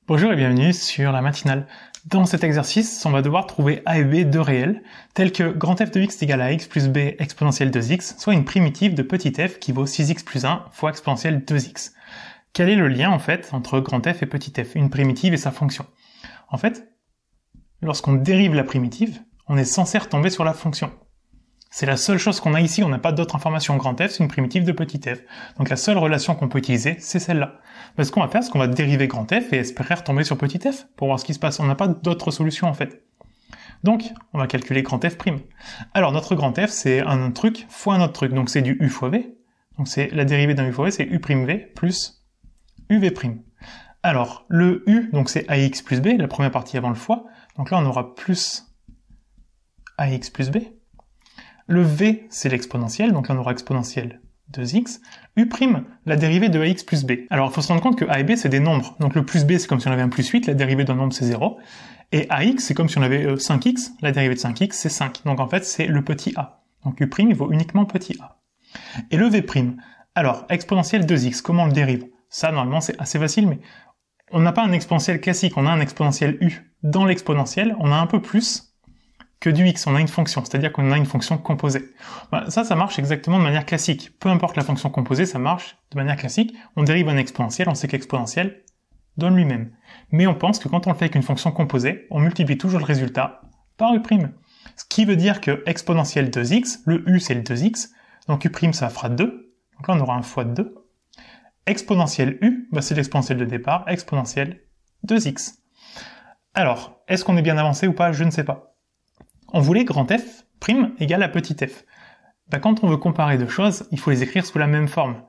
Bonjour et bienvenue sur la matinale. Dans cet exercice, on va devoir trouver a et b de réels, tels que grand f de x égale à x plus b exponentielle 2x, soit une primitive de petit f qui vaut 6x plus 1 fois exponentielle 2x. Quel est le lien en fait entre grand f et petit f, une primitive et sa fonction? En fait, lorsqu'on dérive la primitive, on est censé retomber sur la fonction. C'est la seule chose qu'on a ici, on n'a pas d'autres informations. Grand f, c'est une primitive de petit f. Donc la seule relation qu'on peut utiliser, c'est celle-là. Mais ce qu'on va faire, c'est qu'on va dériver grand f et espérer retomber sur petit f pour voir ce qui se passe. On n'a pas d'autre solution en fait. Donc, on va calculer grand f'. Alors notre grand f, c'est un truc fois un autre truc. Donc c'est du u fois v. Donc c'est la dérivée d'un u fois v, c'est u'v plus uv'. Alors le u, donc c'est ax plus b, la première partie avant le fois. Donc là, on aura plus ax plus b. Le v, c'est l'exponentielle, donc là on aura exponentielle 2x. U', la dérivée de ax plus b. Alors il faut se rendre compte que a et b, c'est des nombres. Donc le plus b, c'est comme si on avait un plus 8, la dérivée d'un nombre, c'est 0. Et ax, c'est comme si on avait 5x, la dérivée de 5x, c'est 5. Donc en fait, c'est le petit a. Donc u' vaut uniquement petit a. Et le v', alors exponentielle 2x, comment on le dérive? Ça, normalement, c'est assez facile, mais on n'a pas un exponentiel classique, on a un exponentiel u. Dans l'exponentiel, on a un peu plus que du x, on a une fonction, c'est-à-dire qu'on a une fonction composée. Ça marche exactement de manière classique. Peu importe la fonction composée, ça marche de manière classique. On dérive un exponentiel, on sait que l'exponentiel donne lui-même. Mais on pense que quand on le fait avec une fonction composée, on multiplie toujours le résultat par u'. Ce qui veut dire que exponentielle 2x, le u c'est le 2x, donc u', ça fera 2. Donc là on aura un fois 2. Exponentielle u, c'est l'exponentielle de départ, exponentielle 2x. Alors, est-ce qu'on est bien avancé ou pas? Je ne sais pas. On voulait grand f' égale à petit f. Quand on veut comparer deux choses, il faut les écrire sous la même forme.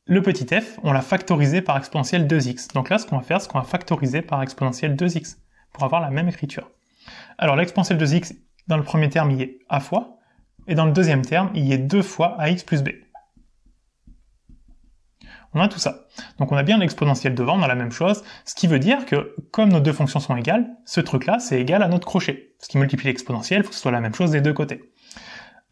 Le petit f, on l'a factorisé par exponentielle 2x. Donc là, ce qu'on va faire, c'est qu'on va factoriser par exponentielle 2x pour avoir la même écriture. Alors l'exponentielle 2x, dans le premier terme, il y est a fois, et dans le deuxième terme, il y est 2 fois ax plus b. On a tout ça. Donc on a bien l'exponentielle devant, on a la même chose, ce qui veut dire que, comme nos deux fonctions sont égales, ce truc-là, c'est égal à notre crochet. Ce qui multiplie l'exponentielle, il faut que ce soit la même chose des deux côtés.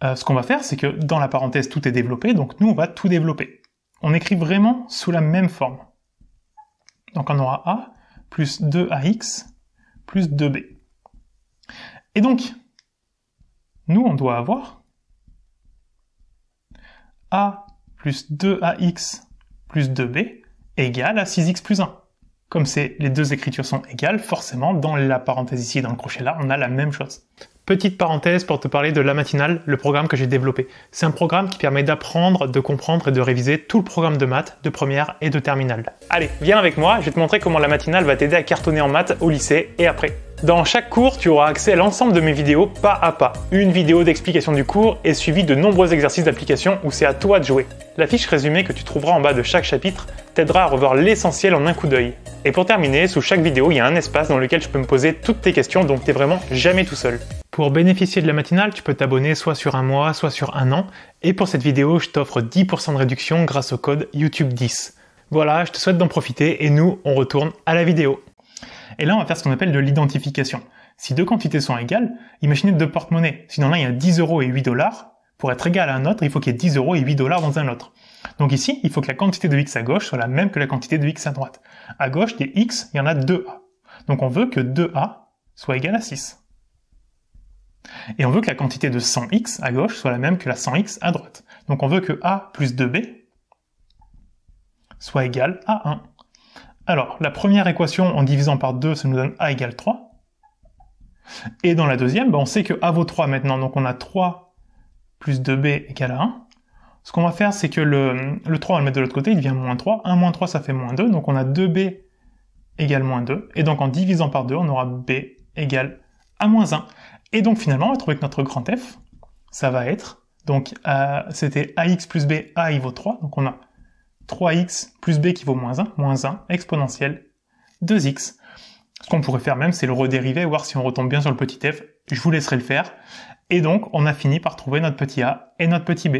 Ce qu'on va faire, c'est que dans la parenthèse, tout est développé, donc nous, on va tout développer. On écrit vraiment sous la même forme. Donc on aura a plus 2ax plus 2b. Et donc, nous, on doit avoir a plus 2ax plus 2b égale à 6x plus 1. Comme les deux écritures sont égales, forcément, dans la parenthèse ici et dans le crochet là, on a la même chose. Petite parenthèse pour te parler de La Matinale, le programme que j'ai développé. C'est un programme qui permet d'apprendre, de comprendre et de réviser tout le programme de maths, de première et de terminale. Allez, viens avec moi, je vais te montrer comment La Matinale va t'aider à cartonner en maths au lycée et après. Dans chaque cours, tu auras accès à l'ensemble de mes vidéos pas à pas. Une vidéo d'explication du cours est suivie de nombreux exercices d'application où c'est à toi de jouer. La fiche résumée que tu trouveras en bas de chaque chapitre t'aidera à revoir l'essentiel en un coup d'œil. Et pour terminer, sous chaque vidéo, il y a un espace dans lequel tu peux me poser toutes tes questions, donc t'es vraiment jamais tout seul. Pour bénéficier de La Matinale, tu peux t'abonner soit sur un mois, soit sur un an. Et pour cette vidéo, je t'offre 10% de réduction grâce au code YouTube10. Voilà, je te souhaite d'en profiter et nous, on retourne à la vidéo. Et là, on va faire ce qu'on appelle de l'identification. Si deux quantités sont égales, imaginez deux porte-monnaies. Sinon là, il y a 10 € et 8 $. Pour être égal à un autre, il faut qu'il y ait 10 € et 8 $ dans un autre. Donc ici, il faut que la quantité de x à gauche soit la même que la quantité de x à droite. À gauche, des x, il y en a 2a. Donc on veut que 2a soit égal à 6. Et on veut que la quantité de 100x à gauche soit la même que la 100x à droite. Donc on veut que a plus 2b soit égal à 1. Alors, la première équation, en divisant par 2, ça nous donne a égale 3. Et dans la deuxième, on sait que a vaut 3 maintenant, donc on a 3 plus 2b égale à 1. Ce qu'on va faire, c'est que le 3, on va le mettre de l'autre côté, il devient moins 3. 1 moins 3, ça fait moins 2, donc on a 2b égale moins 2. Et donc en divisant par 2, on aura b égale à moins 1. Et donc finalement, on va trouver que notre grand f, ça va être, donc c'était ax plus b, a il vaut 3, donc on a 3x plus b qui vaut moins 1, exponentielle 2x. Ce qu'on pourrait faire même, c'est le redériver, voir si on retombe bien sur le petit f. Je vous laisserai le faire. Et donc, on a fini par trouver notre petit a et notre petit b.